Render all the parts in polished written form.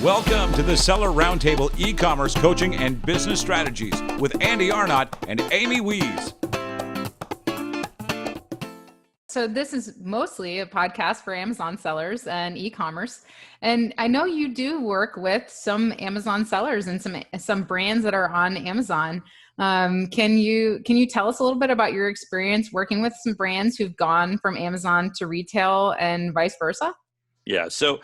Welcome to the Seller Roundtable e-commerce coaching and business strategies with Andy Arnott and Amy Wees. So this is mostly a podcast for Amazon sellers and e-commerce. And I know you do work with some Amazon sellers and some brands that are on Amazon. Can you tell us a little bit about your experience working with some brands who've gone from Amazon to retail and vice versa? Yeah. So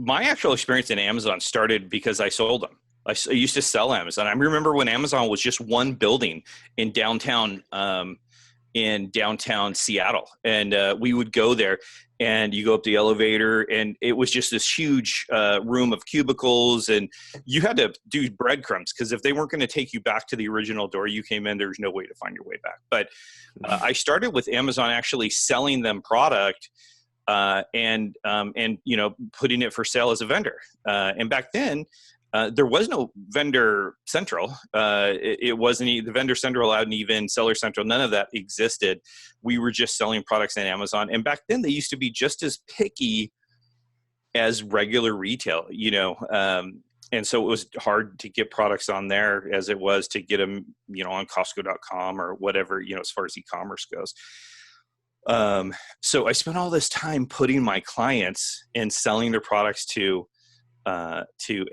my actual experience in Amazon started because I sold them. I used to sell Amazon. I remember when Amazon was just one building in downtown Seattle, and we would go there, and you go up the elevator, and it was just this huge room of cubicles, and you had to do breadcrumbs because if they weren't going to take you back to the original door you came in, there's no way to find your way back. But I started with Amazon actually selling them product. And putting it for sale as a vendor. And back then, there was no vendor central. It wasn't the vendor central and even seller central. None of that existed. We were just selling products on Amazon. And back then, they used to be just as picky as regular retail. And so it was hard to get products on there as it was to get them, on Costco.com or whatever, as far as e-commerce goes. So I spent all this time putting my clients and selling their products to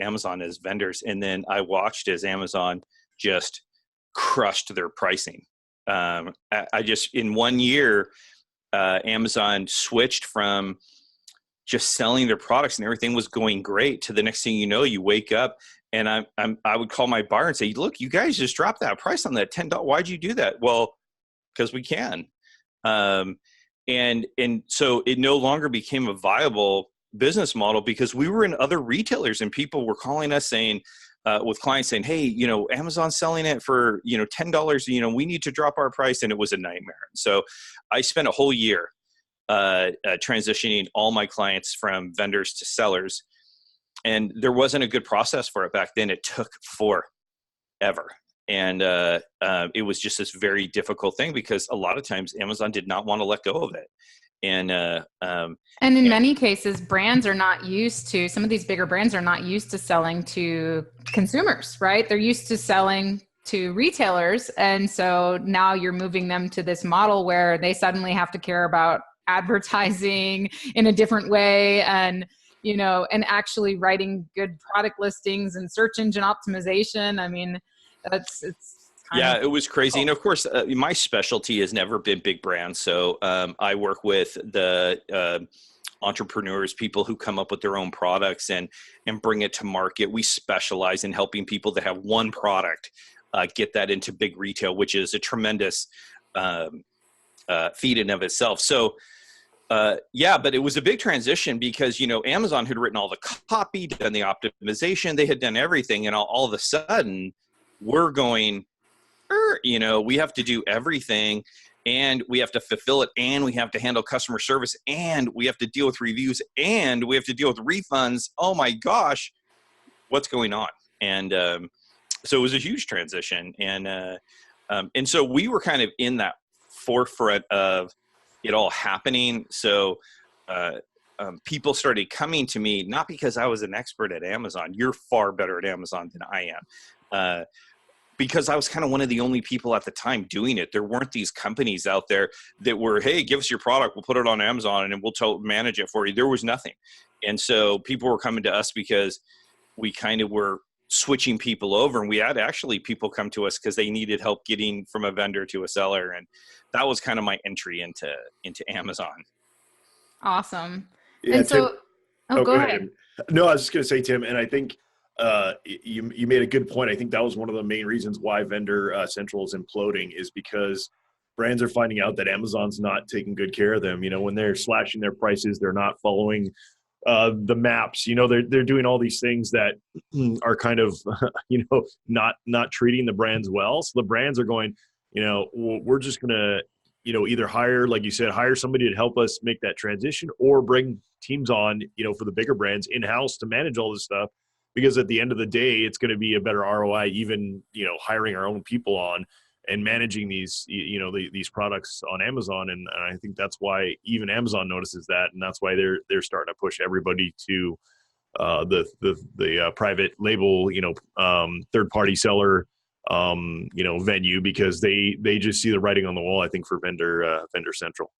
Amazon as vendors. And then I watched as Amazon just crushed their pricing. In 1 year, Amazon switched from just selling their products and everything was going great to the next thing you know, you wake up and I would call my buyer and say, look, you guys just dropped that price on that $10. Why'd you do that? Well, because we can. And so it no longer became a viable business model because we were in other retailers and people were calling us saying, with clients saying, hey, Amazon's selling it for, $10, we need to drop our price. And it was a nightmare. So I spent a whole year, transitioning all my clients from vendors to sellers. And there wasn't a good process for it back then. It took forever. And it was just this very difficult thing because a lot of times Amazon did not want to let go of it. And in many cases, brands are not used to, some of these bigger brands are not used to selling to consumers, right? They're used to selling to retailers. And so now you're moving them to this model where they suddenly have to care about advertising in a different way and actually writing good product listings and search engine optimization. I mean, it was crazy. And of course, my specialty has never been big brands. So I work with the entrepreneurs, people who come up with their own products and bring it to market. We specialize in helping people that have one product get that into big retail, which is a tremendous feat in of itself. So but it was a big transition because, Amazon had written all the copy, done the optimization, they had done everything. And all of a sudden, we're going, we have to do everything and we have to fulfill it and we have to handle customer service and we have to deal with reviews and we have to deal with refunds. Oh my gosh, what's going on? And so it was a huge transition. And so we were kind of in that forefront of it all happening. So people started coming to me, not because I was an expert at Amazon. You're far better at Amazon than I am. Because I was kind of one of the only people at the time doing it. There weren't these companies out there that were, hey, give us your product. We'll put it on Amazon and we'll manage it for you. There was nothing. And so people were coming to us because we kind of were switching people over. And we had actually people come to us because they needed help getting from a vendor to a seller. And that was kind of my entry into Amazon. Awesome. Yeah, and so, Tim, go ahead. No, I was just going to say, Tim, and I think you made a good point. I think that was one of the main reasons why Vendor Central is imploding is because brands are finding out that Amazon's not taking good care of them. When they're slashing their prices, they're not following the maps. They're doing all these things that are kind of, not treating the brands well. So the brands are going, we're just going to, either hire, like you said, hire somebody to help us make that transition or bring teams on, for the bigger brands in-house to manage all this stuff. Because at the end of the day, it's going to be a better ROI, even, hiring our own people on and managing these, these products on Amazon. And I think that's why even Amazon notices that. And that's why they're starting to push everybody to the private label, third party seller, venue, because they just see the writing on the wall, I think, for Vendor Central.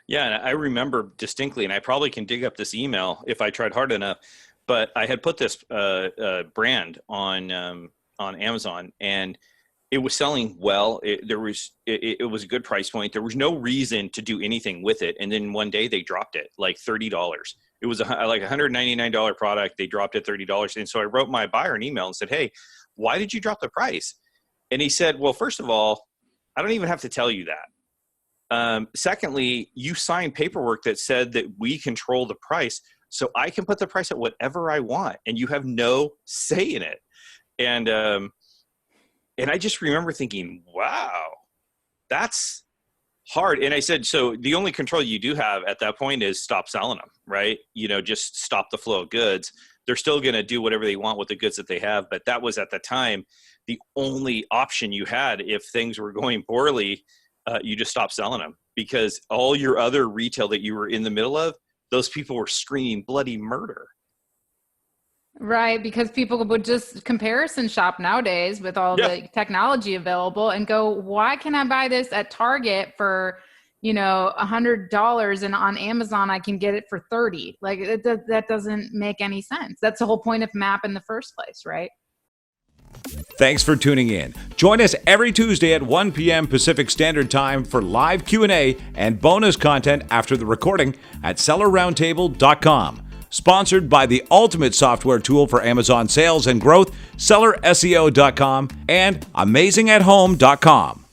Yeah, and I remember distinctly, and I probably can dig up this email if I tried hard enough, but I had put this brand on Amazon, and it was selling well. It was a good price point. There was no reason to do anything with it, and then one day they dropped it like $30. It was like a $199 product. They dropped it $30, and so I wrote my buyer an email and said, "Hey, why did you drop the price?" And he said, "Well, first of all, I don't even have to tell you that. Secondly, you signed paperwork that said that we control the price, so I can put the price at whatever I want, and you have no say in it." And I just remember thinking, wow, that's hard. And I said, so the only control you do have at that point is stop selling them, right? Just stop the flow of goods. They're still going to do whatever they want with the goods that they have. But that was at the time the only option you had. If things were going poorly, you just stop selling them, because all your other retail that you were in the middle of, those people were screaming bloody murder. Right, because people would just comparison shop nowadays with all the technology available and go, why can I buy this at Target for, $100 and on Amazon I can get it for $30? Like that doesn't make any sense. That's the whole point of MAP in the first place, right? Thanks for tuning in. Join us every Tuesday at 1 p.m. Pacific Standard Time for live Q&A and bonus content after the recording at SellerRoundtable.com. Sponsored by the ultimate software tool for Amazon sales and growth, SellerSEO.com and AmazingAtHome.com.